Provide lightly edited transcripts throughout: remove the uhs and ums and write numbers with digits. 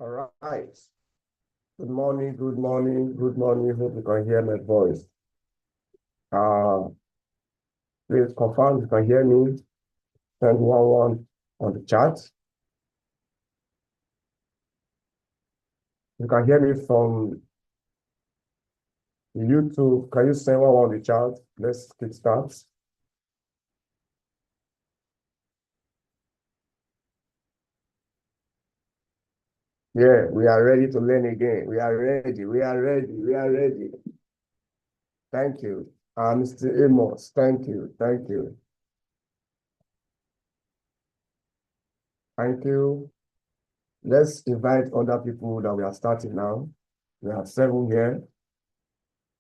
All right. Good morning, good morning, good morning. Hope you can hear my voice. Please confirm you can hear me. Send 1-1 on the chat. You can hear me from YouTube. Can you send 1-1 on the chat? Let's kick start. Yeah, we are ready to learn again. We are ready. We are ready. We are ready. Thank you. Mr. Amos, thank you. Thank you. Thank you. Let's invite other people that we are starting now. We have 7 here.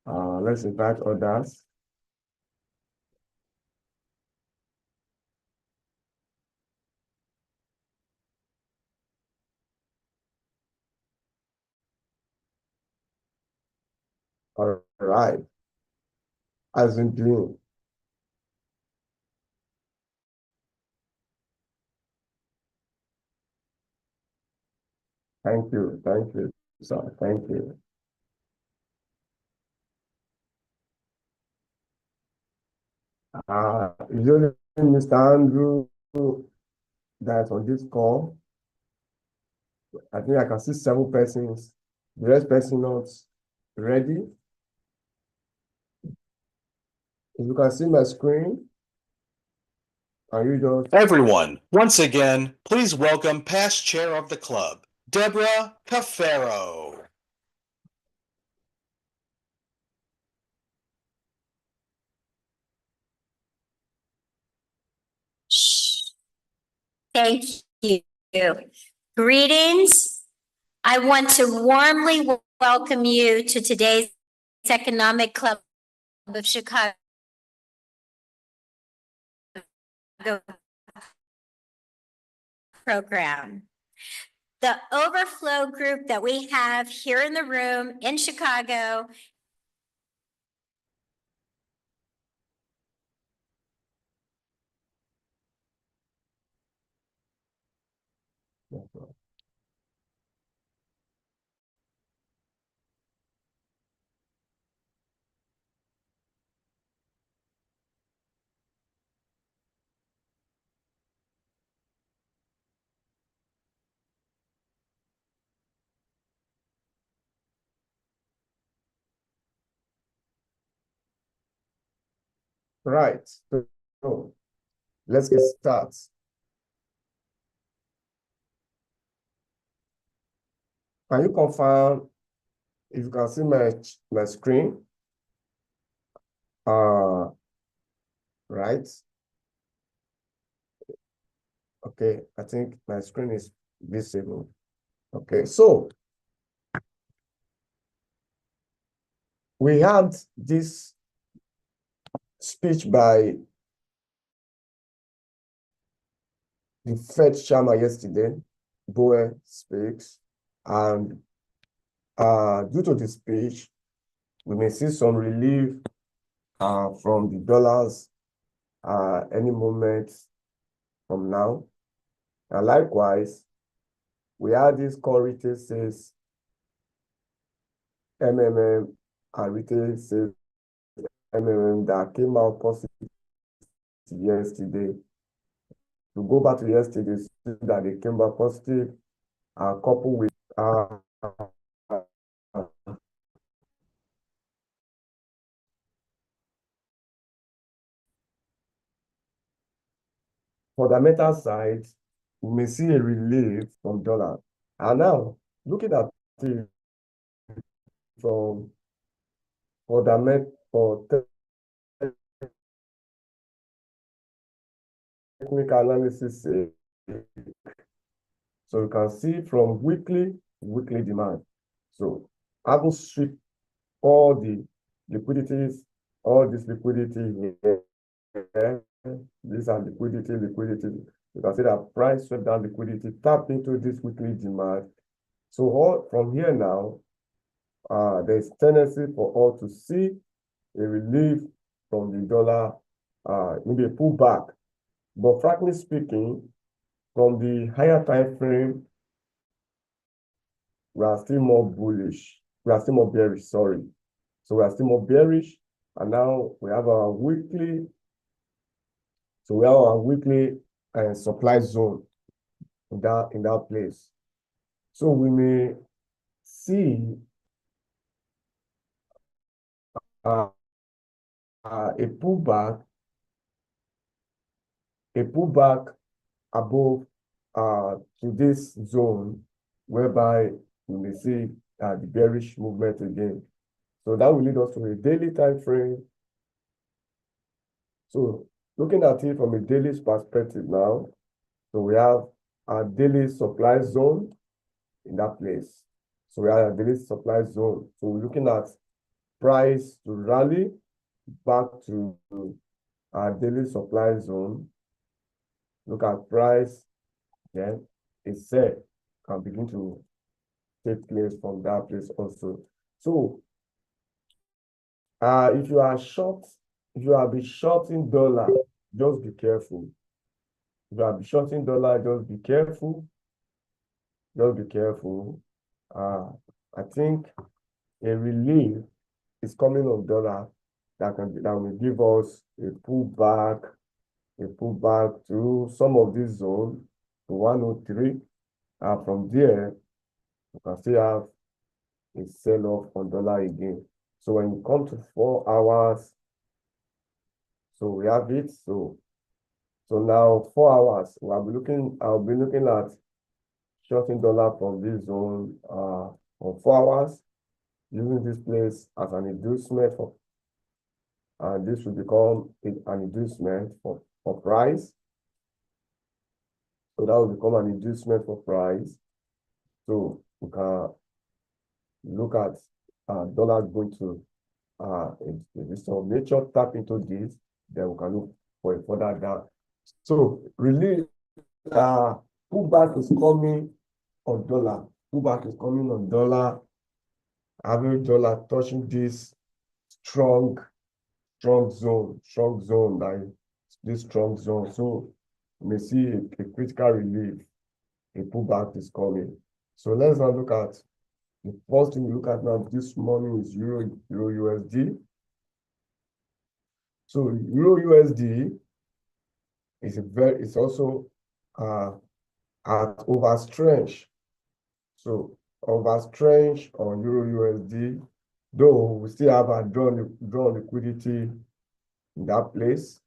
Let's invite others. All right. As in doing. Thank you. Thank you, sir. Thank you. Usually Mr. Andrew that's on this call. I think I can see 7 persons. The rest person not ready. If you can see my screen, can you just... Everyone, once again, please welcome past chair of the club, Deborah Cafaro. Thank you. Greetings. I want to warmly welcome you to today's Economic Club of Chicago program. The overflow group that we have here in the room in Chicago Right. So let's get started. Can you confirm if you can see my screen? Right. Okay, I think my screen is visible. Okay, so we had this speech by the Fed chairman yesterday. Bowen speaks, and due to the speech, we may see some relief from the dollars any moment from now. And likewise, we had this core retail sales, MMM, and retail sales, MMM, that came out positive yesterday. To go back to yesterday, see that they came back positive, coupled with fundamental side, we may see a relief from dollar. And now, looking at it from technical analysis, so you can see from weekly demand. So I will strip all the liquidities, all this liquidity here. These are liquidity. You can see that price swept down liquidity, tap into this weekly demand. So from here now, there's tendency for all to see a relief from the dollar, maybe a pullback. But frankly speaking, from the higher time frame, we are still more bullish. We are still more bearish, sorry. So we are still more bearish. And now we have our weekly. So we have our weekly supply zone in that place. So we may see a pullback above to this zone, whereby we may see the bearish movement again. So that will lead us to a daily time frame. So looking at it from a daily perspective now, so we have our daily supply zone in that place. So we have a daily supply zone. So we're looking at price to rally back to our daily supply zone. Look at price, then a sell can begin to take place from that place also. So if you are short, if you are be shorting dollar, just be careful. If you are be shorting dollar, just be careful. Just be careful. I think a relief is coming on dollar that will give us a pullback to some of this zone to 103. From there, you can still have a sell-off on dollar again. So when you come to 4 hours, so we have it. So now 4 hours, I'll be looking at shorting dollar from this zone on 4 hours, using this place as an inducement for, and this will become an inducement for price. So that will become an inducement for price. So we can look at dollar going to this of nature, tap into this, then we can look for a further down. So really, pullback is coming on dollar. Pullback is coming on dollar. Average dollar touching this strong zone, like this strong zone. So you may see a critical relief. A pullback is coming. So let's now look at the first thing we look at now this morning is Euro USD. So Euro USD is also at overstretch. So overstretch on Euro USD, though we still have a drawn liquidity in that place.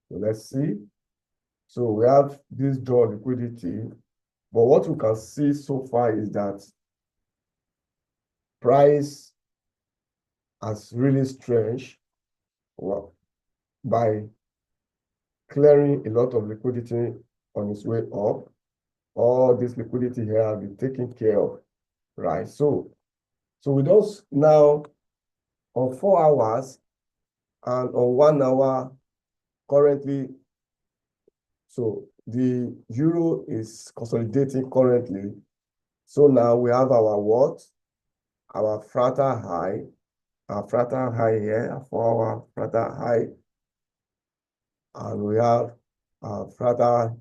So let's see. So we have this drawn liquidity, but what we can see so far is that price has really stretched by clearing a lot of liquidity on its way up. All this liquidity here has been taken care of, right? So with us now on 4 hours and on 1 hour currently, so the euro is consolidating currently. So now we have our what? Our fractal high. Our fractal high here, 4 hour fractal high. And we have our fractal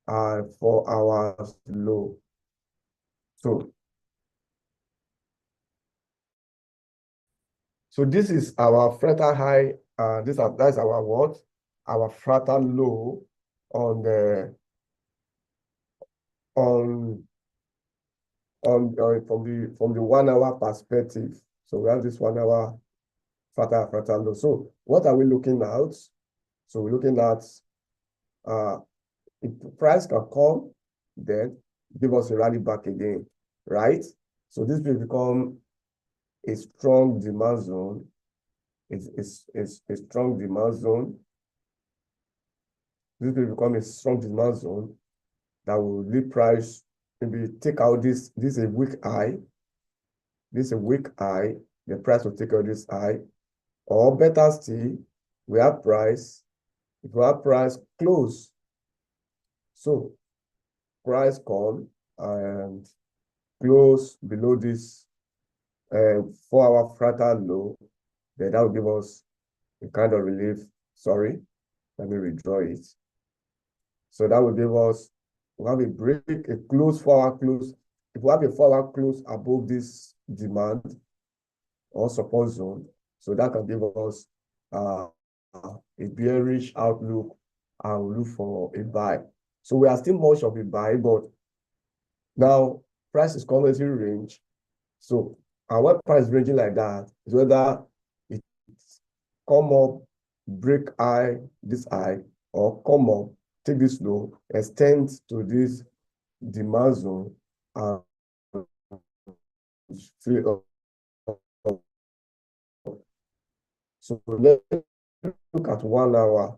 4 hours low. So this is our fractal high. That's our what? Our fractal low on the from the 1 hour perspective. So we have this 1 hour fractal low. So what are we looking at? So we're looking at if the price can come, then give us a rally back again, right? So this will become a strong demand zone. It's a strong demand zone. This will become a strong demand zone that will lead price, maybe take out this is a weak high. This is a weak high. The price will take out this high. Or better still, we have price. If we have price close, so price come and close below this 4 hour fractal low, then that will give us a kind of relief. Sorry, let me redraw it. So that will give us we have a break, a close 4-hour close. If we have a 4-hour close above this demand or support zone, so that can give us a bearish outlook and we'll look for a buy. So we are still much of a buy, but now price is currently range. So, and when price is ranging like that, is whether it come up, break high, this high, or come up, take this low, extend to this demand zone, and fill up. So let's look at 1 hour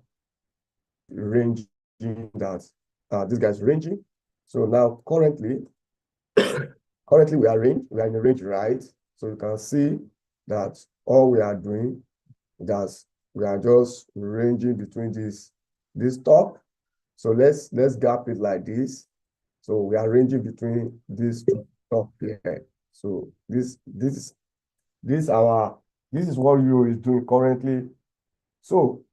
ranging that this guy's ranging. So now currently we are in a range, right? So you can see that all we are doing is we are just ranging between this top. So let's gap it like this. So we are ranging between these two top here. So this is what euro is doing currently. So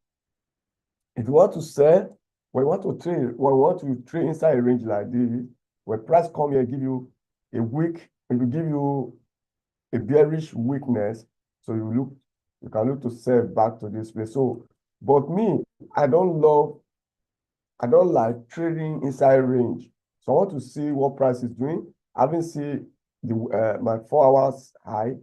if you want to sell, when you want to trade inside a range like this, when price come here, give you a weak, it will give you a bearish weakness. So you can look to sell back to this place. So, but me, I don't like trading inside range. So I want to see what price is doing. I haven't seen my 4 hours high,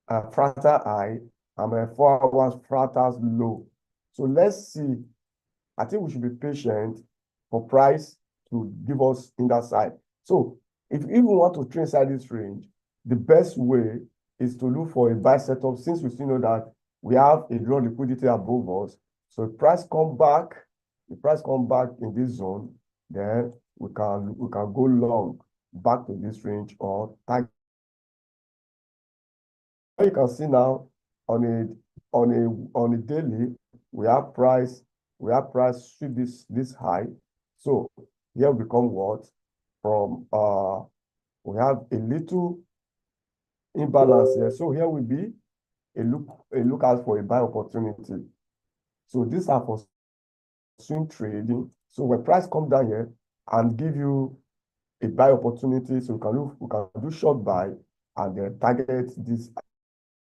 fractal high, and my 4 hours fractals low. So let's see. I think we should be patient for price to give us in that side. So if you even want to trade inside this range, the best way is to look for a buy setup, since we still know that we have a lot of liquidity above us. So if price come back in this zone, then we can go long back to this range or target. You can see now on a daily, we have price sweep this high. So here we become what? From we have a little imbalance here. So here will be a look out for a buy opportunity. So these are for swing trading. So when price come down here and give you a buy opportunity, so we can do short buy and then target this.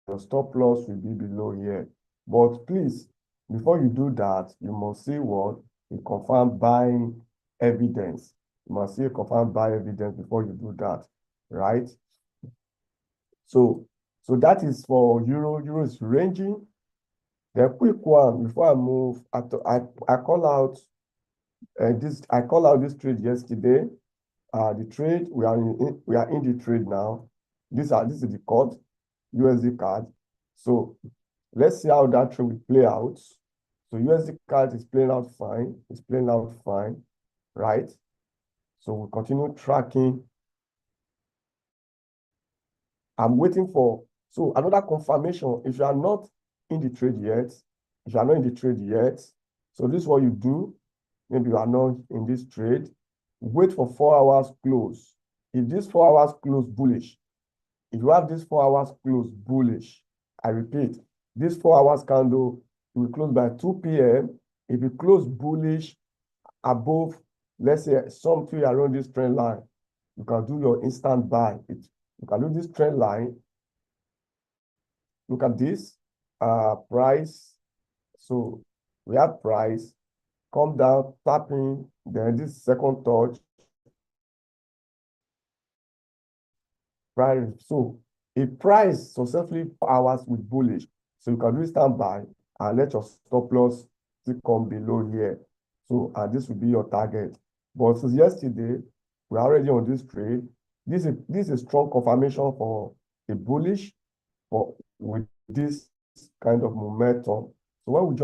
Your stop loss will be below here. But please, before you do that, you must see what? A confirmed buying evidence. You must see a confirmed buy evidence before you do that, right? So that is for euro. Euro is ranging. The quick one before I move, I call out this trade yesterday. The trade we are in the trade now. This is the CAD, USD CAD. So let's see how that trade will play out. So USD CAD is playing out fine. It's playing out fine, right? So we'll continue tracking. I'm waiting for another confirmation. If you are not in the trade yet, so this is what you do. Maybe you are not in this trade. Wait for 4 hours close. If this 4 hours close bullish, if you have this 4 hours close bullish, I repeat, this 4 hours candle will close by 2 p.m. If you close bullish above, let's say something around this trend line, you can do your instant buy. You can do this trend line. Look at this price. So we have price come down, tapping, then this second touch. Price. So a price successfully 4 hours with bullish. So you can do standby and let your stop loss still come below here. So this will be your target. But since yesterday, we're already on this trade. This is a strong confirmation for a bullish, but with this kind of momentum. So when we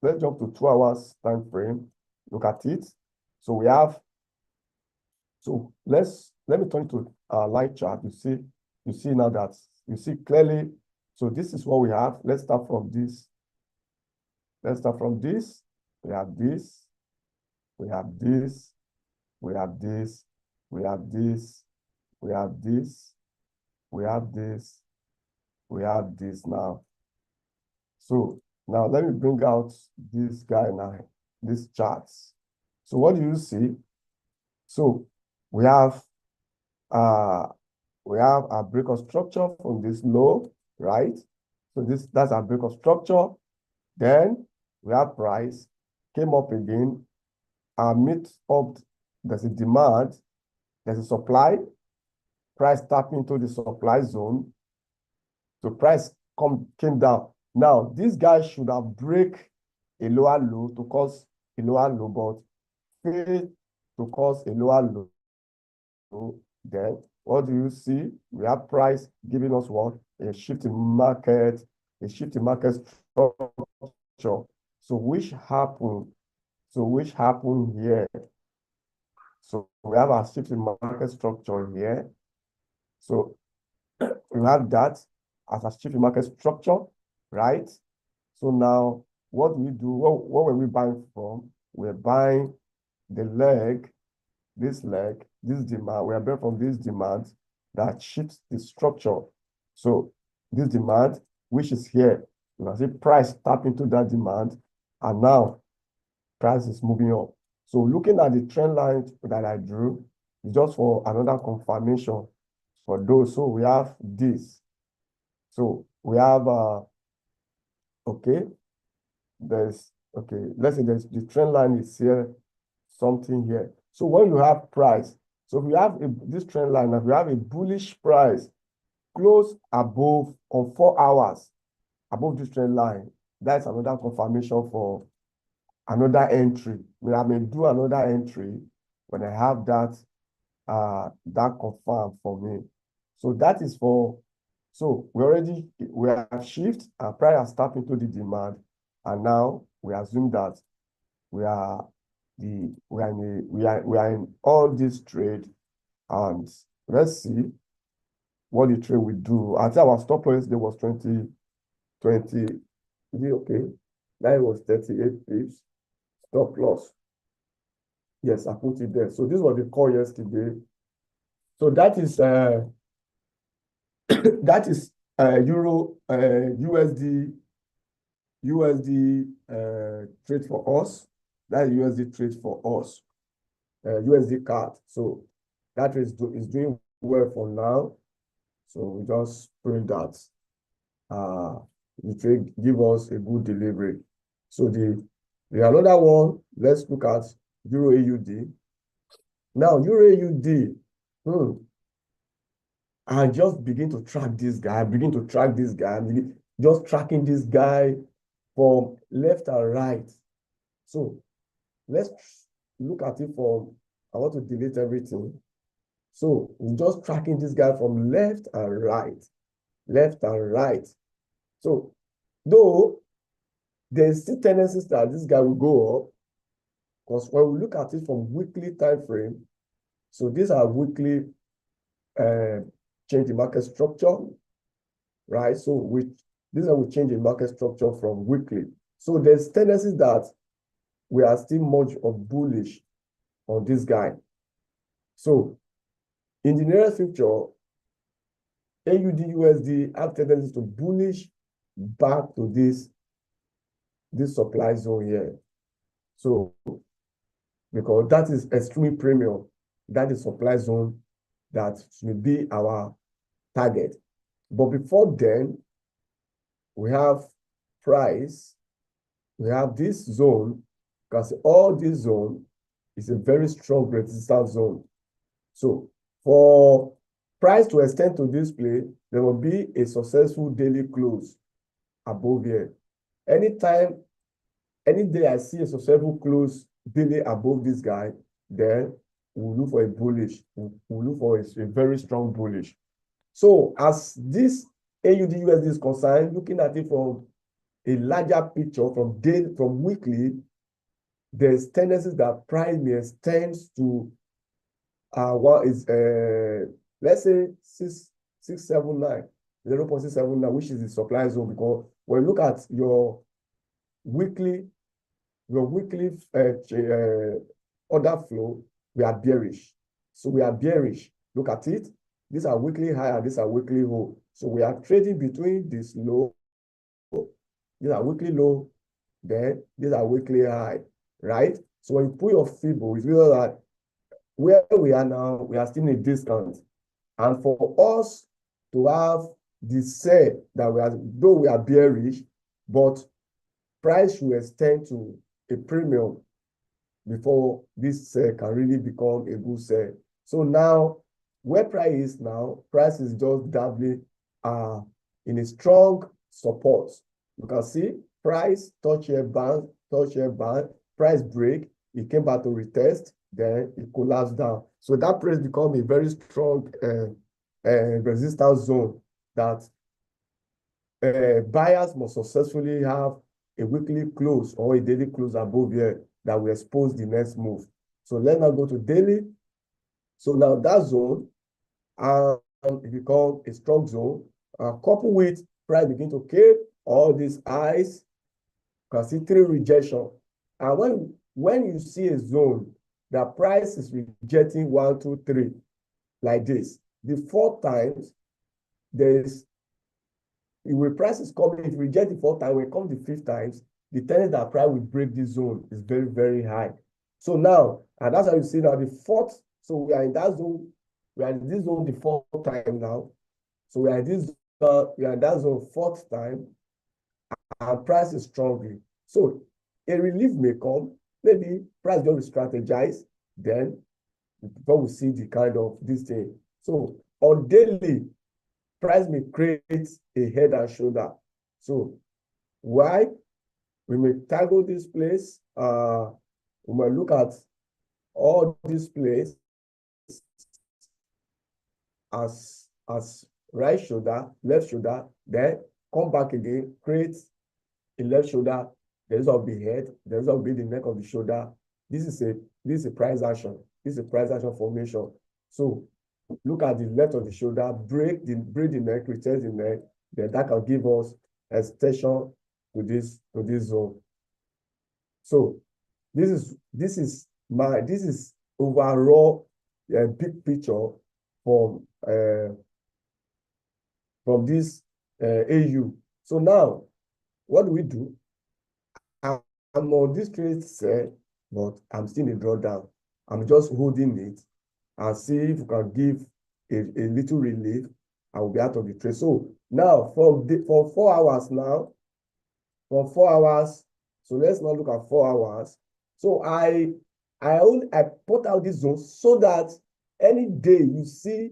let's jump to 2 hours time frame. Look at it. So we have. So let me turn to our light chart. You see now that you see clearly. So this is what we have. Let's start from this. We have this. We have this. We have this. We have this. We have this. We have this. We have this now. So now let me bring out this guy now, these charts. So what do you see? So we have a break of structure from this low, right? So that's our break of structure. Then we have price, came up again, meet up, there's a demand, there's a supply, price tap into the supply zone. So price came down. Now, this guy should have break a lower low to cause a lower low, but failed to cause a lower low. Then what do you see? We have price giving us what? A shift in market structure. So which happened? Here? So we have our shift in market structure here. So we have that as a shift in market structure, right? So now what do we do? What were we buying from? We're buying the leg, this demand. We are buying from this demand that shifts the structure. So this demand, which is here, you can see price tap into that demand, and now price is moving up. So looking at the trend line that I drew, just for another confirmation for those. So we have this. So we have let's say the trend line is here, something here. So when you have price, so if we have this trend line, if we have a bullish price close above on 4 hours above this trend line, that's another confirmation for another entry. I may do another entry when I have that confirmed for me. So that is for, so we have shift and price has tapped into the demand, and now we assume that we are in all this trade, and let's see what the trade will do. I think our stop loss there was 20. Is it okay? That was 38 pips. Stop loss. Yes, I put it there. So this was the call yesterday. So that is Euro USD trade for us. That is USD trade for us. USD card. So that is doing well for now. So we just pray that the trade give us a good delivery. So the another one, let's look at Euro AUD. Now Euro AUD, I just begin to track this guy, just tracking this guy from left and right. So let's look at it from, I want to delete everything. So we're just tracking this guy from left and right. So though there's still tendencies that this guy will go up, because when we look at it from weekly time frame, so these are weekly change in market structure, right? So these are we change in market structure from weekly. So there's tendencies that we are still much of bullish on this guy. So in the near future, AUD USD have tendencies to bullish back to this supply zone here. So because that is extremely premium, that is supply zone that will be our target. But before then, we have price, we have this zone, because all this zone is a very strong resistance zone. So for price to extend to this place, there will be a successful daily close above here. Anytime, any day I see a successful close daily above this guy, then we'll look for a bullish. We'll look for a very strong bullish. So as this AUD USD is concerned, looking at it from a larger picture, from weekly, there's tendencies that price may extend to what is let's say 0.679, which is the supply zone. Because when you look at your weekly order flow, we are bearish. So we are bearish. Look at it. These are weekly high and these are weekly low. So we are trading between this low. These are weekly low. Then these are weekly high, right? So when you put your Fibo, it's really that where we are now, we are still in a discount. And for us to have the sell that we are, though we are bearish, but price should extend to a premium before this sell can really become a good sell. So now, where price is now, price is just dabbling in a strong support. You can see price touch here band, price break, it came back to retest, then it collapsed down. So that price become a very strong resistance zone that buyers must successfully have a weekly close or a daily close above here that will expose the next move. So let's now go to daily. So now that zone it becomes a strong zone, coupled with price begin to keep all these highs. You can see 3 rejection. And when you see a zone, the price is rejecting 1, 2, 3 like this, the 4th times there's when price is coming, if you reject the 4th time, when it comes the 5th times, the tendency that price will break this zone is very, very high. So now, and that's how you see now the 4th. So we are in that zone. We are in this zone the 4th time now. So we are in this we are in that zone 4th time, and price is strongly. So a relief may come. Maybe price just strategize. Then before we see the kind of this thing. So on daily, price may create a head and shoulder. So why? We may tackle this place. We might look at all this place as right shoulder, left shoulder, then come back again, create a left shoulder, there's will be head, there's will be the neck of the shoulder. This is a price action. This is a price action formation. So look at the left of the shoulder, break the neck, retest the neck, then that can give us extension to this zone. So this is overall big picture from this AU. So now, what do we do? I'm on this trade set, but I'm still in a drawdown. I'm just holding it and see if we can give a little relief. I will be out of the trade. So now for 4 hours now, for 4 hours. So let's now look at 4 hours. So I put out this zone so that any day you see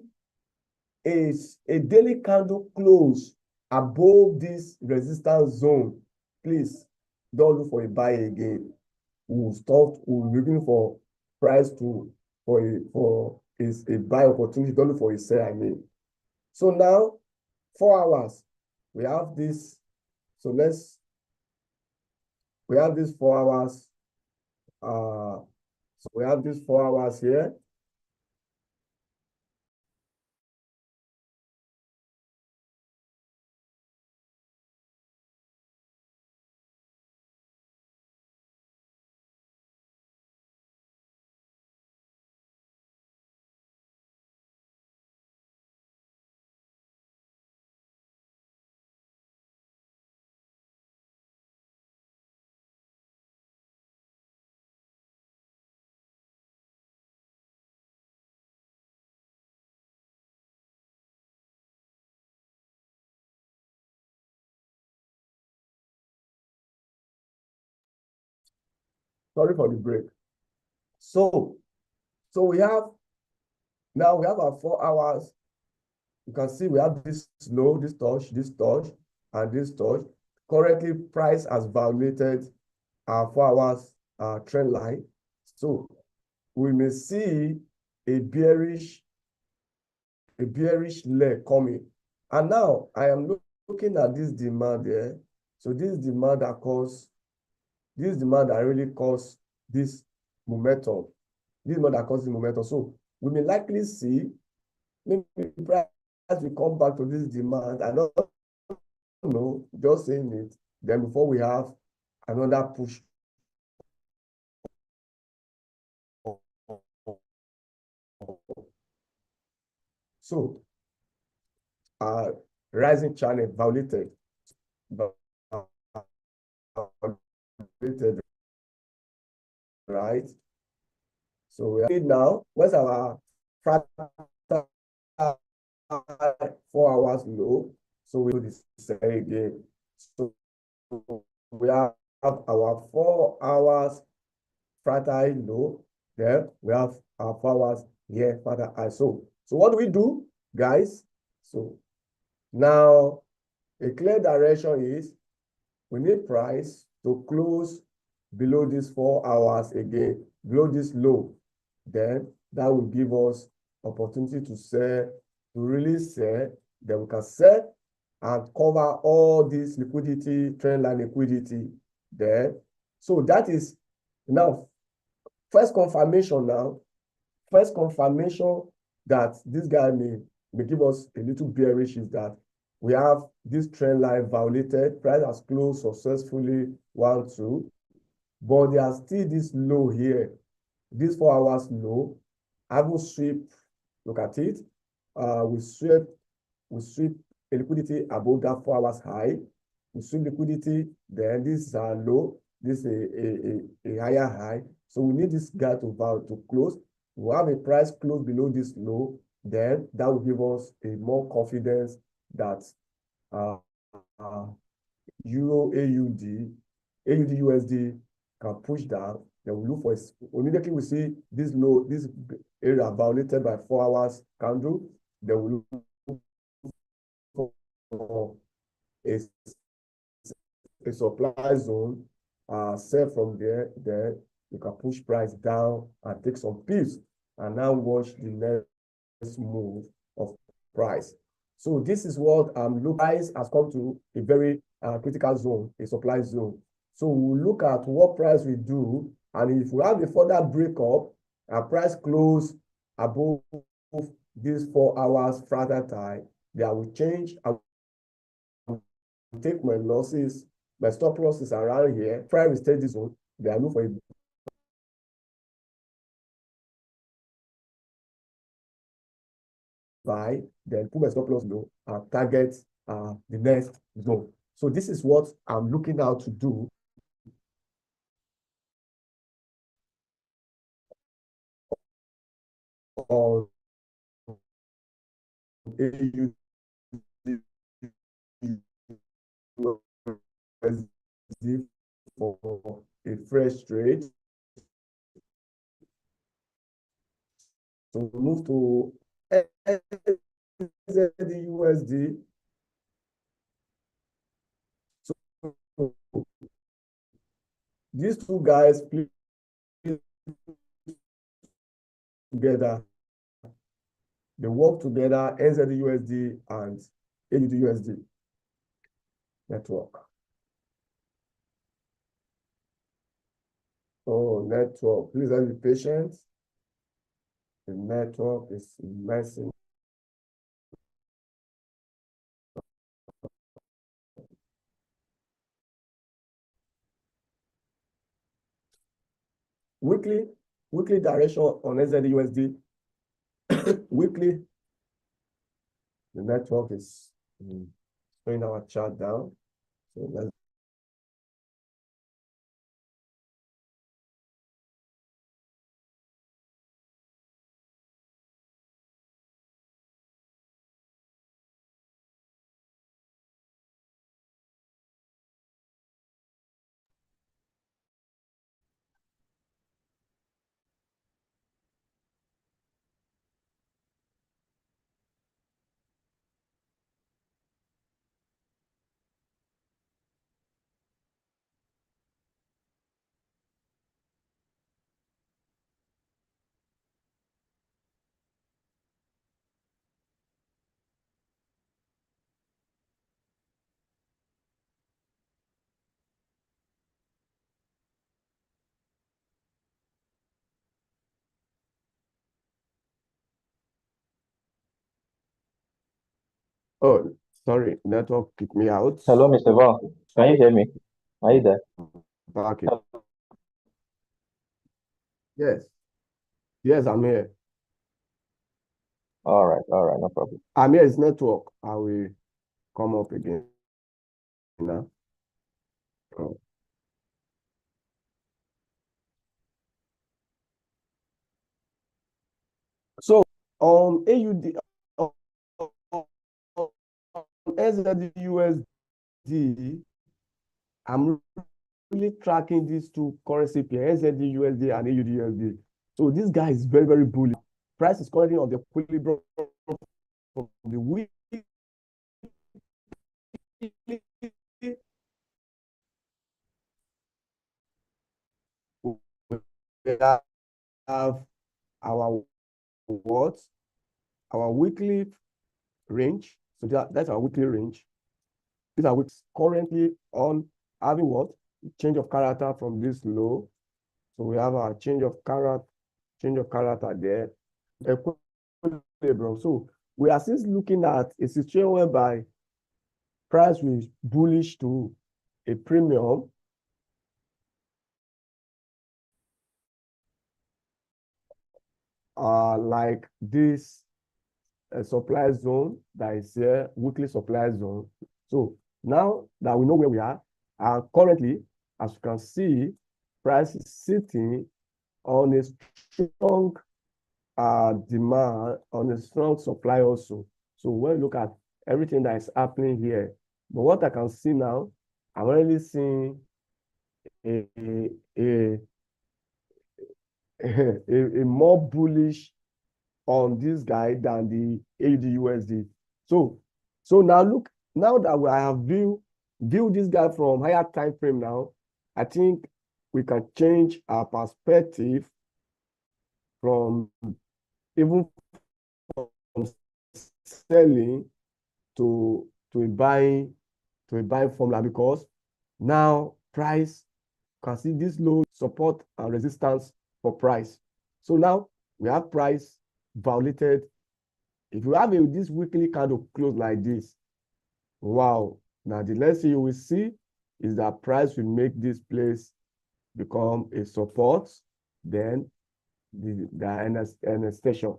a daily candle close above this resistance zone, please don't look for a buy again. We're looking for price for a buy opportunity. Don't look for a sell, I mean. So now 4 hours, we have this. So we have these 4 hours. So we have these 4 hours here. Sorry for the break. So we have our 4 hours. You can see we have this low, this touch, and this touch. Currently, price has violated our 4 hours trend line. So we may see a bearish leg coming. And now I am looking at this demand there. So this demand that really caused this momentum. This demand that caused the momentum. So we may likely see maybe price will come back to this demand. I don't know, just saying it. Then before we have another push. So rising channel violated. Right? So we are now, where's our 4 hours low? So we do this again. So we have our 4 hours fractal low. Then we have our 4 hours here further high. So what do we do, guys? So now a clear direction is we need price to close below this 4 hours again, below this low. Then that will give us opportunity to sell, to really sell. Then we can sell and cover all this liquidity, trend line liquidity there. So that is now first confirmation that this guy may give us a little bearish is that we have this trend line violated, price has closed successfully 1, 2, but there are still this low here, this 4 hours low. I will sweep, look at it. We sweep a liquidity above that 4 hours high. We sweep liquidity, then this is our low, this is a higher high. So we need this guy to close. We have a price close below this low, then that will give us a more confidence that Euro AUD USD can push down. Then we look for immediately we see this low, this area violated by 4 hours candle. Then we look for a supply zone, sell from there. Then you can push price down and take some pips, and now watch the next move of price. So this is what price has come to a very critical zone, a supply zone. So we'll look at what price we do, and if we have a further breakup, our price close above this 4 hours fractal tie, then I will change. I will take my losses, my stop losses around here. Price will stay this zone. Then I look for a buy, then put my stop loss low and target the next zone. So this is what I'm looking out to do. On AUD for a fresh trade. So move to USD. So these two guys play together. They work together, NZD-USD and AUD-USD network. Oh, network. Please have be patient. The network is messing. Weekly direction on NZD-USD. Weekly, the network is showing our chart down. So let's oh, sorry, network kicked me out. Hello, Mr. Val. Can you hear me? Are you there? Back in. Yes. Yes, I'm here. All right, no problem. I'm here, it's network. I will come up again now. Oh. So on AUD, on NZD-USD, I'm really tracking these two currency pairs, NZD-USD and AUD-USD. So this guy is very, very bullish. Price is currently on the equilibrium from the week. We have our what? Our weekly range. So that's our weekly range. These are which currently on having what? Change of character from this low. So we have our change of character there. Equilibrium. So we are still looking at a situation whereby price is bullish to a premium. Like this supply zone that is here, weekly supply zone. So now that we know where we are, currently, as you can see, price is sitting on a strong demand, on a strong supply also. So when you look at everything that is happening here, but what I can see now, I'm already seeing a more bullish on this guy than the AUD-USD. So now look, now that I have viewed this guy from higher time frame now, I think we can change our perspective from even from selling to a buying formula, because now price can see this low support and resistance for price. So now we have price violated. If you have this weekly candle close like this, wow, now the next thing you will see is that price will make this place become a support, then the extension.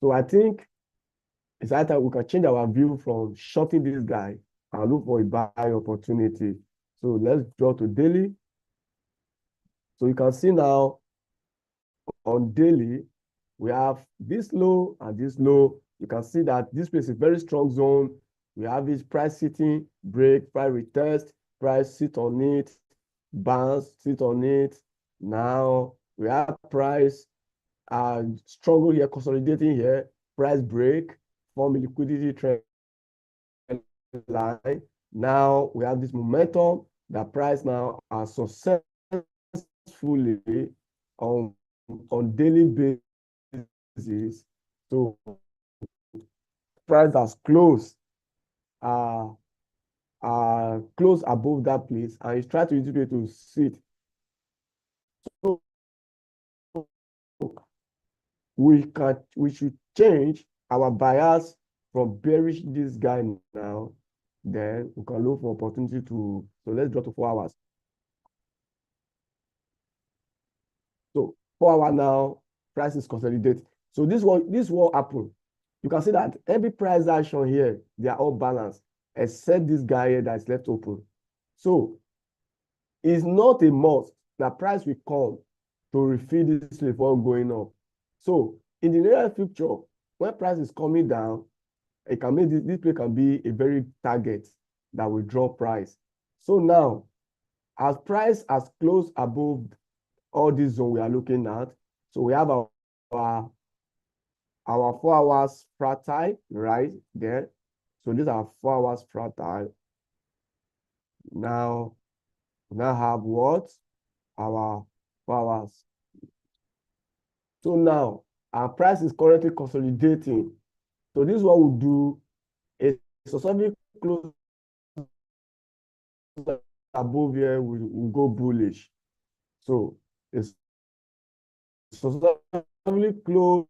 So I think it's either we can change our view from shorting this guy and look for a buy opportunity. So let's draw to daily. So you can see now on daily, we have this low and this low. You can see that this place is a very strong zone. We have this price sitting, break, price retest, price sit on it, bounce, sit on it. Now we have price struggle here, consolidating here, price break, form a liquidity trend line. Now we have this momentum that price now are successfully on daily basis. So price has closed close above that place, and it's trying to use it to sit. So we should change our bias from bearish this guy now. Then we can look for opportunity to, so let's draw to 4 hours. So 4 hours now, price is consolidated. So this will happen. You can see that every price action here, they are all balanced, except this guy here that is left open. So it's not a must that price will come to refill this before going up. So in the near future, when price is coming down, it can make this play can be a very target that will draw price. So now, as price has closed above all this zone we are looking at, so we have our 4 hours fractal right there. So these are 4 hours fractal. Now have what? Our 4 hours. So now our price is currently consolidating. So this is what we'll do. Is successfully close above here, we'll go bullish. So it's successfully close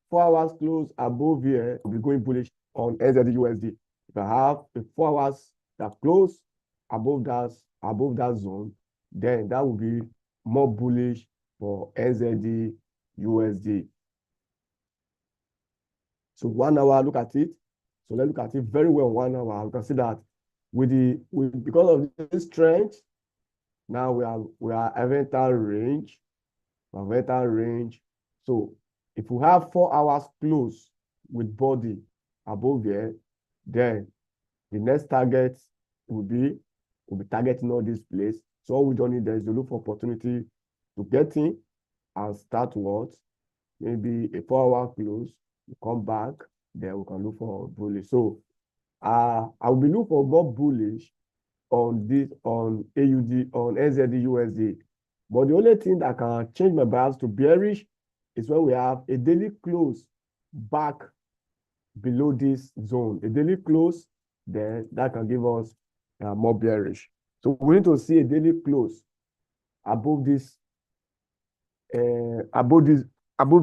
4 hours close above here, we'll be going bullish on NZD-USD. If I have a 4 hours that close above that zone, then that will be more bullish for NZD-USD. So 1 hour, look at it. So let's look at it very well. 1 hour, you can see that because of this trend, now we are eventile range. So If we have 4 hours close with body above here, then the next target will be targeting all this place. So all we don't need there is to look for opportunity to get in and start what? Maybe a 4-hour close, we come back, then we can look for bullish. So I will be looking for more bullish on this, on AUD, on NZD USD. But the only thing that can change my bias to bearish is when we have a daily close back below this zone. A daily close, then that can give us more bearish. So we need to see a daily close above this, above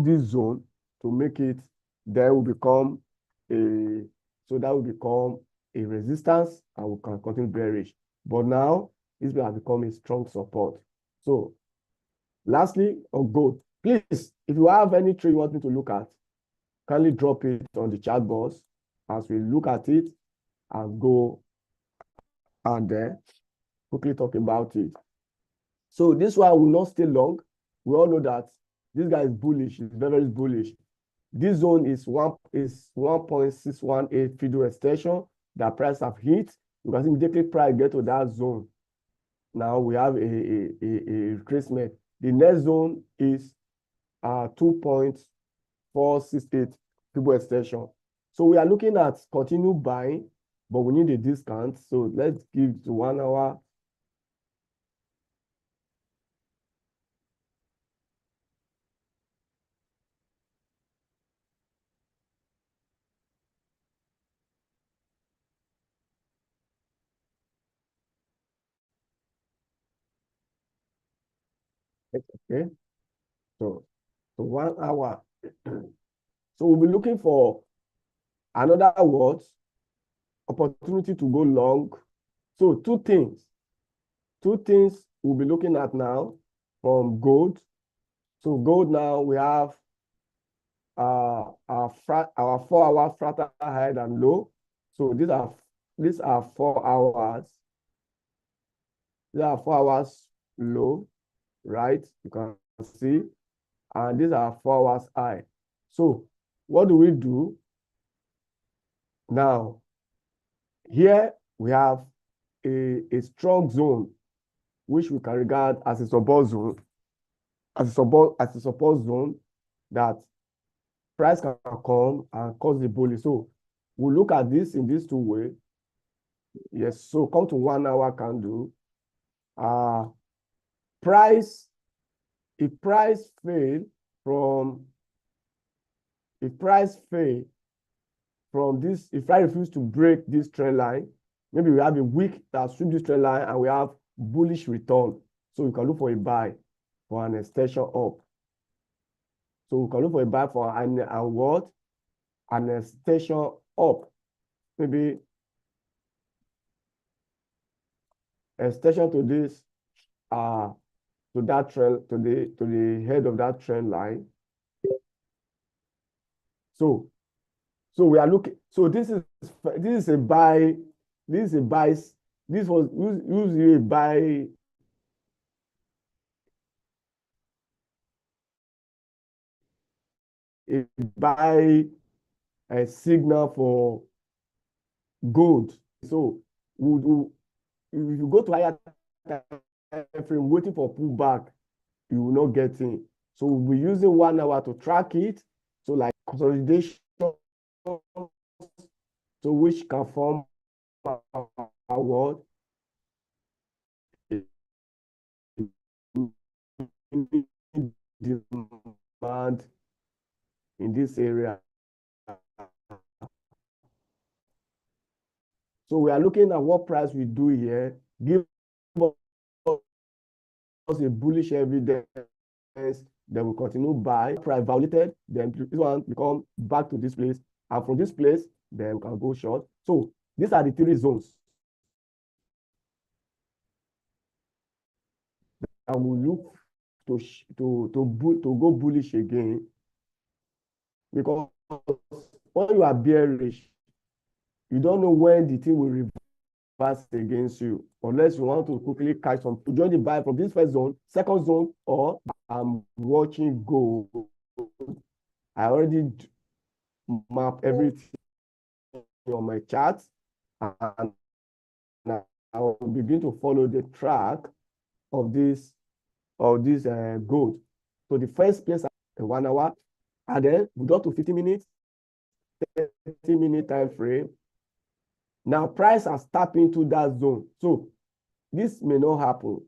this zone to make it. Then will become a, so that will become a resistance, and we can continue bearish. But now this will have become a strong support. So lastly, on gold, please, if you have any trade you want me to look at, kindly drop it on the chat box as we look at it and go and then quickly talk about it. So this one will not stay long. We all know that this guy is bullish, he's very, very bullish. This zone is 1.618 Fido extension that price have hit. You can see immediately price get to that zone. Now we have a retracement. The next zone is 2.468 Fibo extension. So we are looking at continue buying, but we need a discount. So let's give to 1 hour. Okay. So 1 hour. So we'll be looking for another word, opportunity to go long. So two things we'll be looking at now from gold. So gold now we have our 4-hour flatter high and low. So these are 4 hours. These are 4 hours low, right? You can see, and these are 4 hours high. So what do we do now? Here we have a strong zone, which we can regard as a support zone, as a support zone that price can come and cause the bullish. So we'll look at this in these two ways. Yes, so come to 1 hour candle. If price fail from this, if I refuse to break this trend line, maybe we have a week that sweep this trend line and we have bullish return. So we can look for a buy for an extension up. So we can look for a buy for an extension up. Maybe extension to this, to that trend, to the head of that trend line. So we are looking. So this is a buy. This is a buy. This was usually a buy. A signal for gold. So if you go to higher time frame waiting for pullback, you will not get in. So we'll be using 1 hour to track it. So like consolidation, so which can form a word demand in this area. So we are looking at what price we do here. Give us a bullish evidence, then we continue buy. Price violated, then this one become back to this place, and from this place, then we can go short. So these are the 3 zones. And we look to go bullish again, because when you are bearish, you don't know when the thing will reverse against you, unless you want to quickly catch some to join the buy from this first zone, second zone, or I'm watching gold I already map everything on my chart, and I will begin to follow the track of this goal. So the first place, 1 hour, and then we go to 50 minutes, 30-minute time frame. Now price has tapped into that zone. So this may not happen.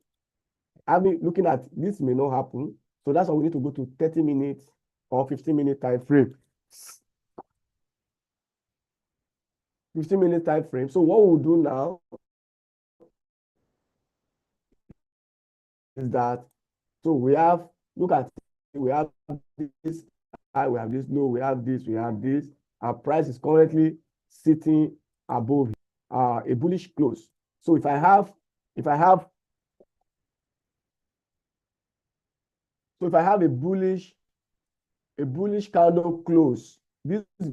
I mean, looking at this may not happen. So that's why we need to go to 30 minutes or 15-minute time frame. 15-minute time frame. So what we'll do now is that, so we have, look at, we have this high, we have this low, we have this, Our price is currently sitting above a bullish close. So if I have a bullish candle close, this is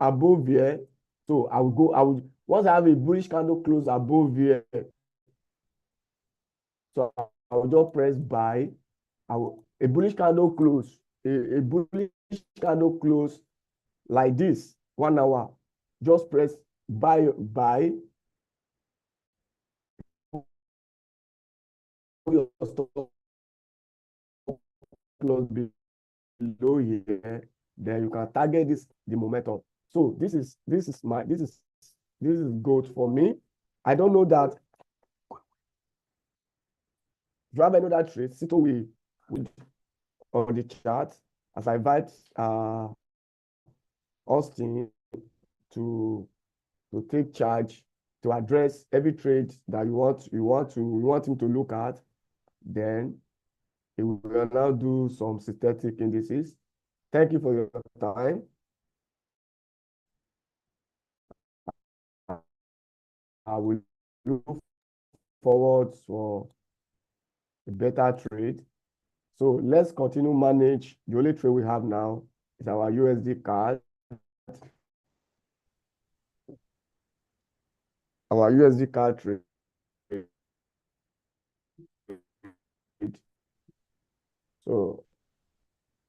above here. So once I have a bullish candle close above here, so I will just press buy. A bullish candle close, a bullish candle close like this, 1 hour. Just press buy. Your stop close below here, then you can target the momentum. So this is good for me. I don't know that. If you have any other trades, sit with on the chart as I invite Austin to take charge to address every trade that you want him to look at. Then he will now do some synthetic indices. Thank you for your time. I will look forward for a better trade. So let's continue manage. The only trade we have now is our USD card. Our USD card trade. So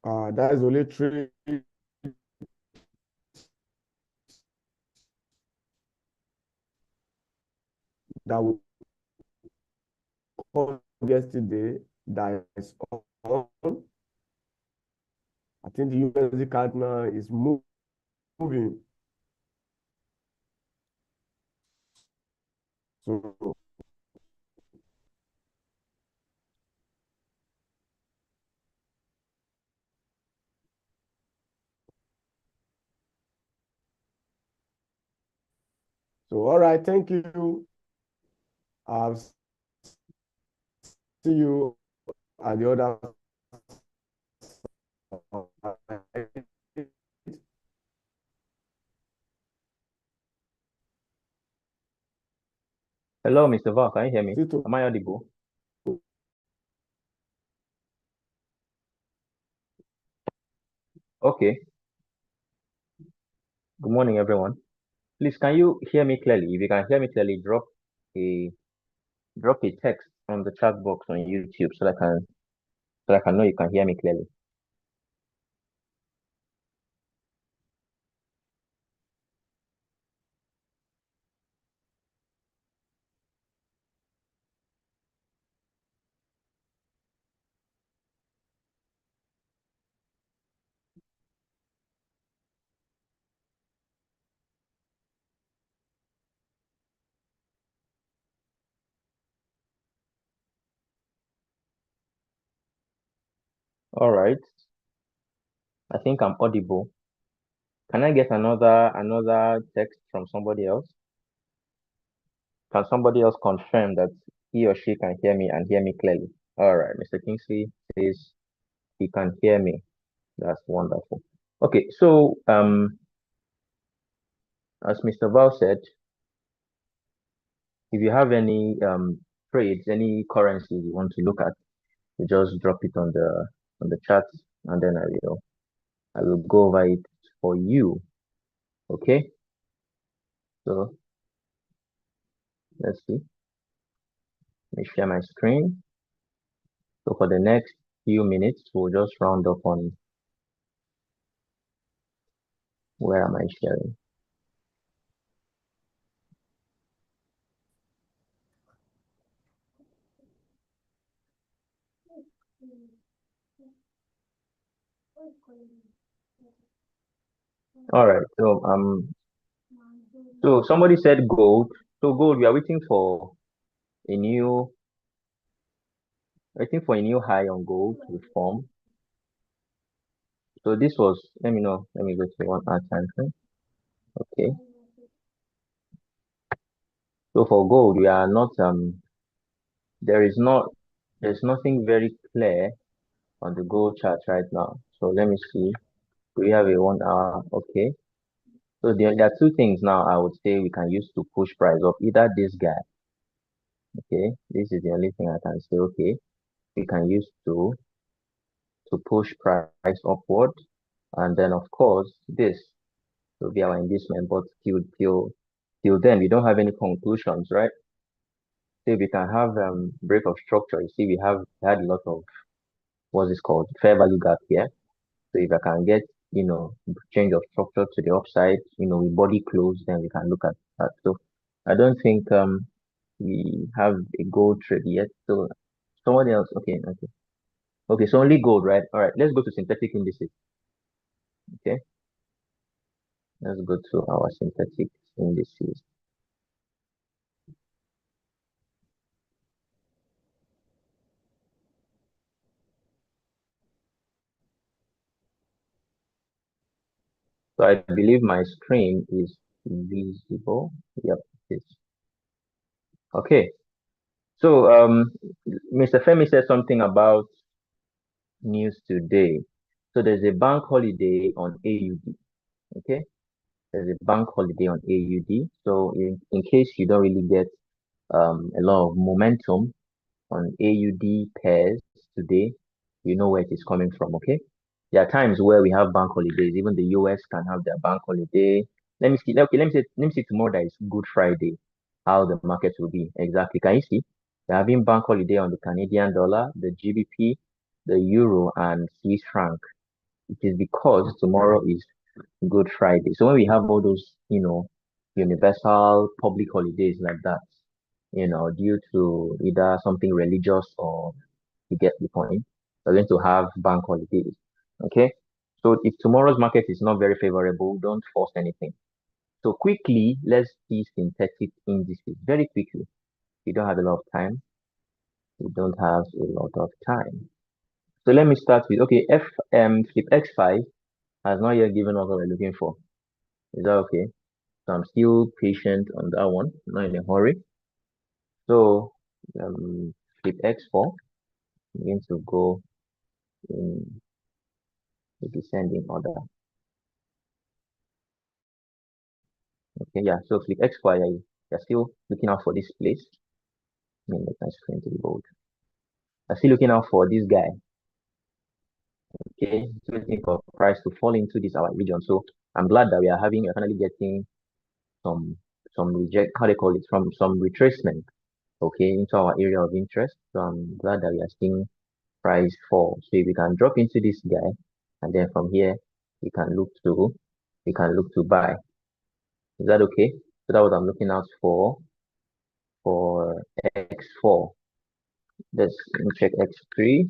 that is the only trade that we called yesterday that is on. I think the USD card now is moving. So all right, thank you. I'll see you at the other. Hello, Mr. Val, can you hear me? Tito. Am I audible? Okay. Good morning, everyone. Please, can you hear me clearly? If you can hear me clearly, drop a text from the chat box on YouTube so that I can know you can hear me clearly. All right. I think I'm audible. Can I get another text from somebody else? Can somebody else confirm that he or she can hear me and hear me clearly? All right. Mr. Kingsley says he can hear me. That's wonderful. Okay, so as Mr. Val said, if you have any trades, any currencies you want to look at, you just drop it on the chat, and then I will go over it for you. Okay. So let's see. Let me share my screen. So for the next few minutes, we'll just round up on where am I sharing. All right. So somebody said gold. So gold, we are waiting for a new high on gold to form. So this was, let me know. Let me go to 1 hour time frame. Okay. So for gold, we are not there's nothing very clear on the gold chart right now. So let me see. We have a 1 hour. Okay. So there are two things now I would say we can use to push price up. Either this guy. Okay. This is the only thing I can say. Okay. We can use to push price upward. And then of course this will be our inducement. But till then we don't have any conclusions, right? So we can have break of structure. You see, we had a lot of what's this called fair value gap here. So if I can get, change of structure to the upside, with body close, then we can look at that. So I don't think we have a gold trade yet. So somebody else, okay. So only gold, right? All right, let's go to synthetic indices. Okay, let's go to our synthetic indices. So I believe my screen is visible. Yep, it is. Okay. So Mr. Femi said something about news today. So there's a bank holiday on AUD. Okay. There's a bank holiday on AUD. So in case you don't really get a lot of momentum on AUD pairs today, you know where it is coming from. Okay. There are times where we have bank holidays. Even the US can have their bank holiday. Let me see. Okay, let me see tomorrow that is Good Friday, how the market will be. Exactly. Can you see? We're having bank holiday on the Canadian dollar, the GBP, the euro, and Swiss franc. It is because tomorrow is Good Friday. So when we have all those, universal public holidays like that, due to either something religious or you get the point, we're going to have bank holidays. Okay. So if tomorrow's market is not very favorable, don't force anything. So quickly, let's see synthetic indices very quickly. We don't have a lot of time. We don't have a lot of time. So let me start with, okay, Flip X5 has not yet given us what we're looking for. Is that okay? So I'm still patient on that one, not in a hurry. So Flip X4, I'm going to go in the descending order. Okay, yeah, so Flip X4, you're still looking out for this place. Let me make my screen to be bold. I'm still looking out for this guy. Okay, so waiting for price to fall into this our region. So I'm glad that we're finally getting some reject, how they call it, from some retracement, okay, into our area of interest. So I'm glad that we are seeing price fall. So if we can drop into this guy, and then from here we can look to buy. Is that okay? So that's what I'm looking out for X4. Let's check X3.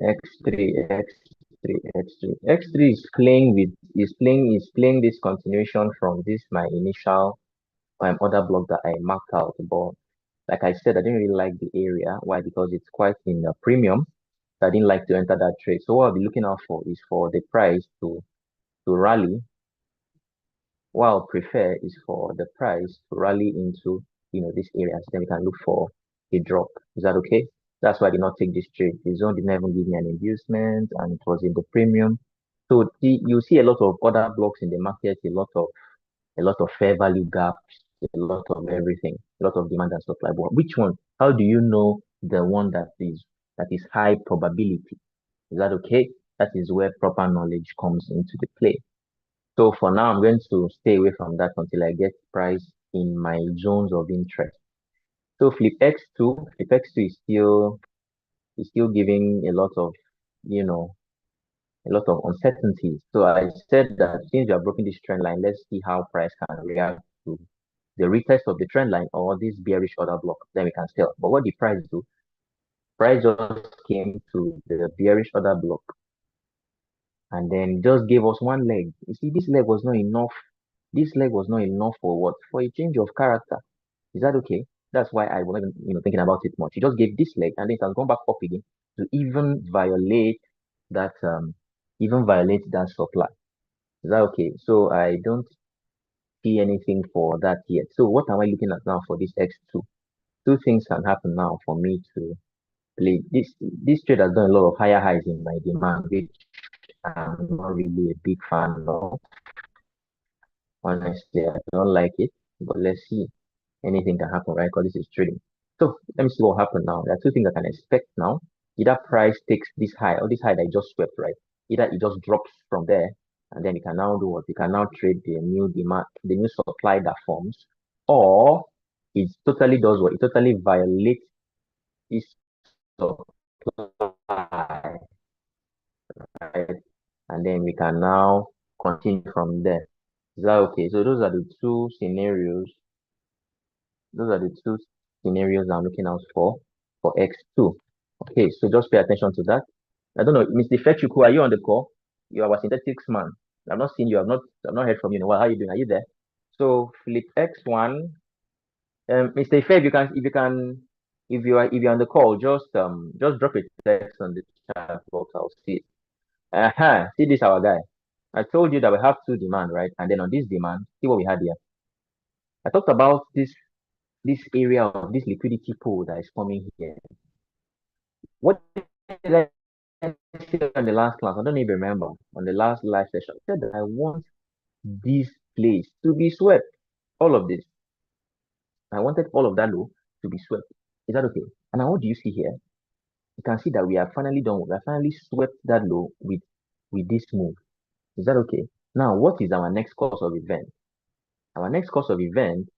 X3, X3, X3. X3 is playing this continuation from this my initial other block that I marked out. But like I said, I didn't really like the area. Why? Because it's quite in a premium. So I didn't like to enter that trade. So what I'll be looking out for is for the price to rally. What I'll prefer is for the price to rally into this area. So then we can look for a drop. Is that okay? That's why I did not take this trade. The zone didn't even give me an inducement and it was in the premium. So you see a lot of other blocks in the market, a lot of fair value gaps, a lot of everything, a lot of demand and supply. But which one? How do you know the one that is high probability? Is that okay? That is where proper knowledge comes into the play. So for now, I'm going to stay away from that until I get price in my zones of interest. So Flip X2 is still it's still giving a lot of, you know, a lot of uncertainties. So I said that since we are broken this trend line, let's see how price can react to the retest of the trend line or this bearish order block. Then we can sell. But what did price do? Price just came to the bearish order block and then just gave us one leg. You see, this leg was not enough. This leg was not enough for what? For a change of character. Is that okay? That's why I wasn't, thinking about it much. He just gave this leg and then it has gone back up again to that even violate that supply. Is that okay? So I don't see anything for that yet. So what am I looking at now for this X2? Two things can happen now for me to play. This trade has done a lot of higher highs in my demand, which I'm not really a big fan of. Honestly, I don't like it, but let's see. Anything can happen, right? Because this is trading. So let me see what happened now. There are two things I can expect now. Either price takes this high or this high that I just swept, right? Either it just drops from there and then it can now do what? It can now trade the new demand, the new supply that forms, or it totally does what? It totally violates this supply, right? And then we can now continue from there. Is that okay? So those are the two scenarios. Those are the two scenarios I'm looking out for X2. Okay, so just pay attention to that. I don't know, Mr. Fechuku, are you on the call? You are a synthetics man. I've not seen you. I've not heard from you in a while. How are you doing? Are you there? So Philip X1. Mr. Ife, if you're on the call, just drop a text on the chat box. I'll see it. See this our guy. I told you that we have two demand, right? And then on this demand, see what we had here. I talked about this area of this liquidity pool that is forming here. What did I say on the last class? I don't even remember. On the last live session, I said that I want this place to be swept. All of this. I wanted all of that low to be swept. Is that okay? And now what do you see here? You can see that we are finally done. We are finally swept that low with this move. Is that okay? Now, what is our next course of event? Our next course of event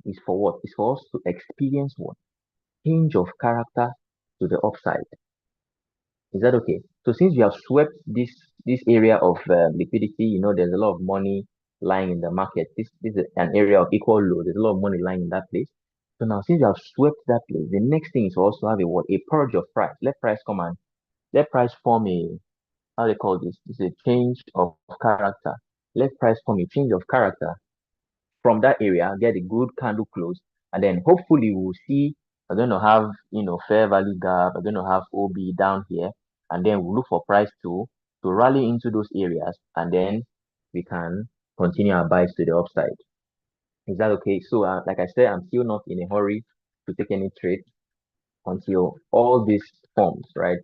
is for what? Is for us to experience what? Change of character to the upside. Is that okay? So since we have swept this area of liquidity, there's a lot of money lying in the market. This is an area of equal load. There's a lot of money lying in that place. So now, since we have swept that place, the next thing is for us to have a purge of price. Let price come and let price form a, how they call this? It's a change of character. Let price form a change of character from that area, get a good candle close, and then hopefully we'll see we're going to have fair value gap, we're going to have OB down here, and then we'll look for price to rally into those areas, and then we can continue our buys to the upside. Is that okay? So like I said, I'm still not in a hurry to take any trade until all this forms, right?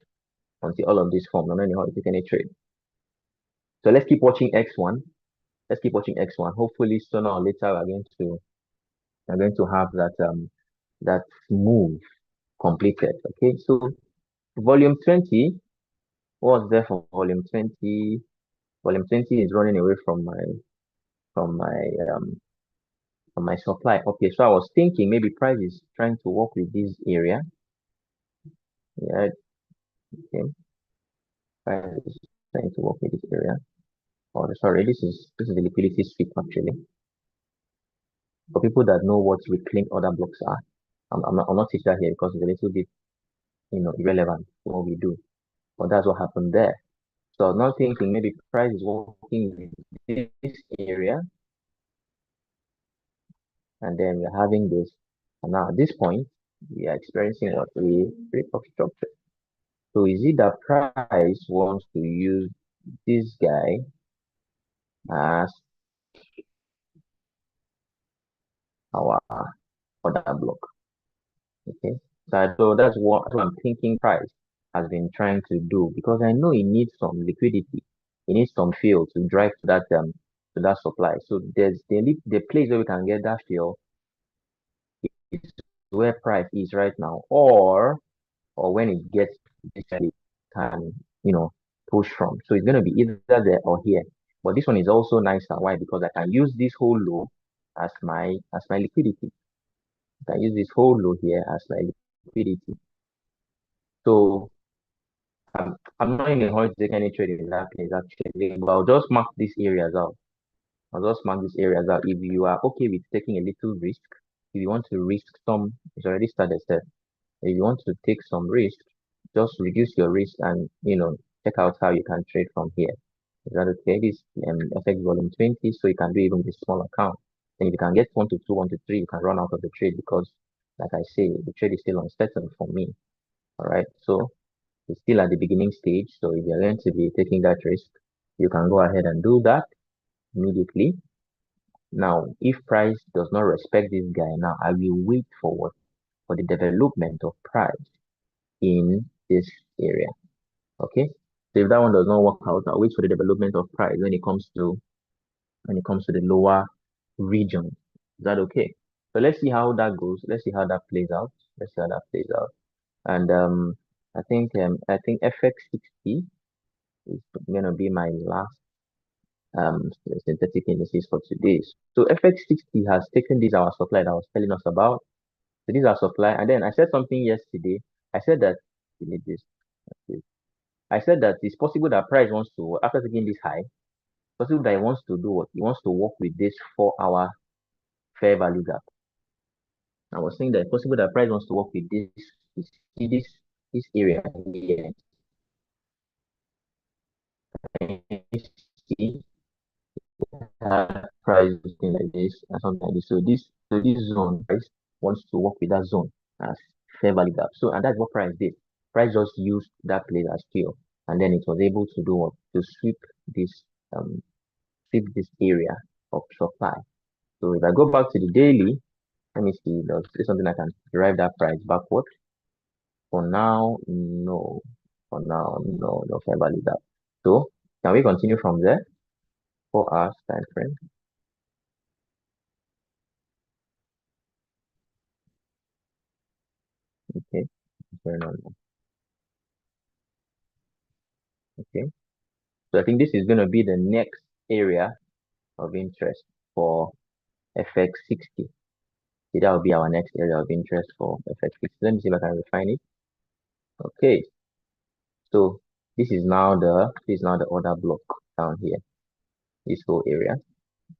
Until all of this forms, I'm not in a hurry to take any trade. So let's keep watching X1. Let's keep watching X1. Hopefully sooner or later we're going to have that move completed. Okay, so volume 20, what's there for volume 20? Volume 20 is running away from my supply. Okay, so I was thinking maybe price is trying to work with this area. Yeah, okay. Price is trying to work with this area. Oh, sorry, this is the liquidity sweep actually. For people that know what reclaimed order blocks are, I'm not teaching that here because it's a little bit irrelevant to what we do. But that's what happened there. So I'm not thinking maybe price is working in this area, and then we're having this. And now at this point, we are experiencing a break of structure. So is it that price wants to use this guy as our order block? Okay. So that's what I'm thinking price has been trying to do, because I know it needs some liquidity. It needs some fuel to drive to that supply. So there's the place where we can get that fuel is where price is right now, or when it gets basically can push from. So it's gonna be either there or here. But this one is also nicer. Why? Because I can use this whole low as my liquidity. I can use this whole low here as my liquidity. So I'm not in a hurry to take any trade in that place actually, but I'll just mark these areas out. I'll just mark these areas out. If you are okay with taking a little risk, if you want to risk some, it's already started step. If you want to take some risk, just reduce your risk and check out how you can trade from here. Is that okay? This FX volume 20, so you can do even the small account. And if you can get 1 to 2, 1 to 3, you can run out of the trade because, like I say, the trade is still uncertain for me. All right, so it's still at the beginning stage. So if you're going to be taking that risk, you can go ahead and do that immediately. Now, if price does not respect this guy, now I will wait for what? For the development of price in this area. Okay. So if that one does not work out, I'll wait for the development of price when it comes to the lower region. Is that okay? So let's see how that goes. Let's see how that plays out. Let's see how that plays out. And I think FX60 is gonna be my last synthetic indices for today. So FX60 has taken this our supply that I was telling us about. So these are supply, and then I said something yesterday. I said that delete this. I said that it's possible that price wants to, after taking this high, possible that he wants to do what? He wants to work with this 4-hour fair value gap. I was saying that it's possible that price wants to work with this area here. See price looking like this and something like this. So this zone price wants to work with that zone as fair value gap. So and that's what price did. Price just used that place as fill, and then it was able to do what? To sweep this area of supply. So if I go back to the daily, let me see, there's something I can derive that price backward. For now, no. For now, no fair value gap. So can we continue from there? 4 hours time frame. Okay, going on. Okay, so I think this is going to be the next area of interest for FX60. So that will be our next area of interest for FX60. Let me see if I can refine it. Okay, so this is now the order block down here. This whole area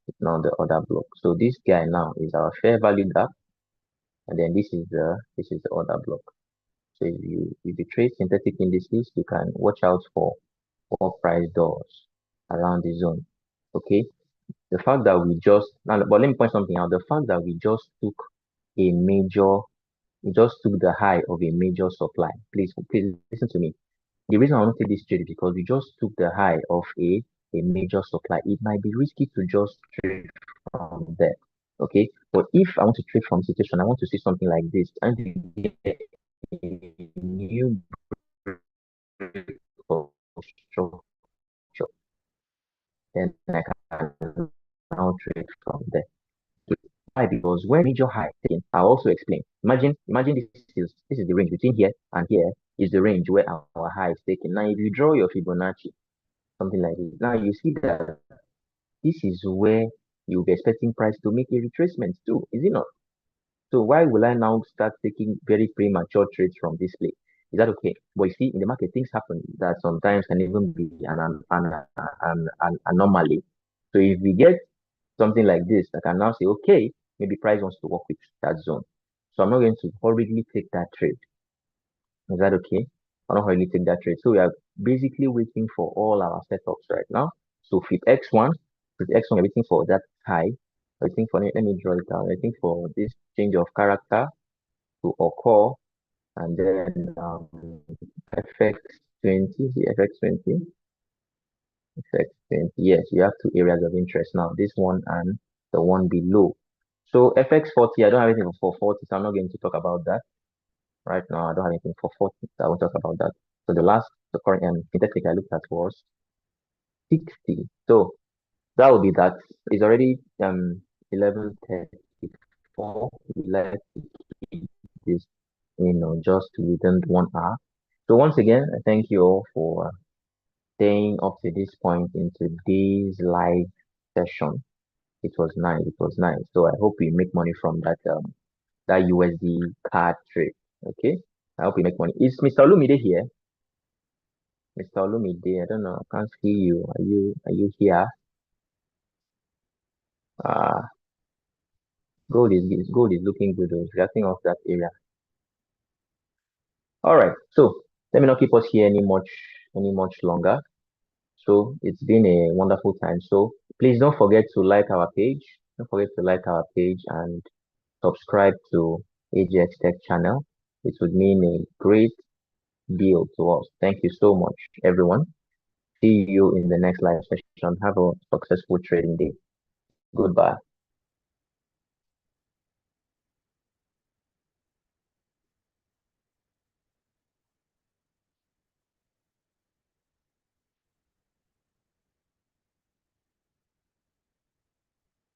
is now the order block. So this guy now is our fair value gap, and then this is the order block. So if you trade synthetic indices, you can watch out for what price does around the zone. Okay, the fact that we just now, but let me point something out. The fact that we just took the high of a major supply. Please listen to me. The reason I want to take this trade is because we just took the high of a major supply. It might be risky to just trade from there. Okay, but if I want to trade from situation, I want to see something like this and get a new break of structure, then I can now trade from there. Why? Because when major high taken, I'll also explain. Imagine this is the range between here and here is the range where our high is taken. Now, if you draw your Fibonacci, something like this, now you see that this is where you'll be expecting price to make a retracement too, is it not? So why will I now start taking very premature trades from this place? Is that okay? But you see, in the market, things happen that sometimes can even be an anomaly. So if we get something like this, I can now say, okay, maybe price wants to work with that zone. So I'm not going to hurriedly take that trade. Is that okay? I'm not hurriedly take that trade. So we are basically waiting for all our setups right now. So with X1, we're waiting for that high. Waiting for let me draw it down. Waiting for this change of character to occur, and then FX20, FX20. Yes, you have two areas of interest now, this one and the one below. So FX40, I don't have anything for 40, so I'm not going to talk about that right now. I don't have anything for 40, so I won't talk about that. So the current synthetic I looked at was 60. So that will be that. It's already 11:34. We like to keep this, just within 1 hour. So once again, I thank you all for staying up to this point in today's live session. It was nice. It was nice. So I hope we make money from that USD card trade. Okay. I hope you make money. Is Mr. Olumide here? Mr. Olumide, I don't know. I can't see you. Are you here? Gold is looking good. It's reacting off that area. All right. So let me not keep us here any much longer. So it's been a wonderful time. So please don't forget to like our page. Don't forget to like our page and subscribe to AGX Tech channel. It would mean a great deal to us. Thank you so much, everyone. See you in the next live session. Have a successful trading day. Goodbye.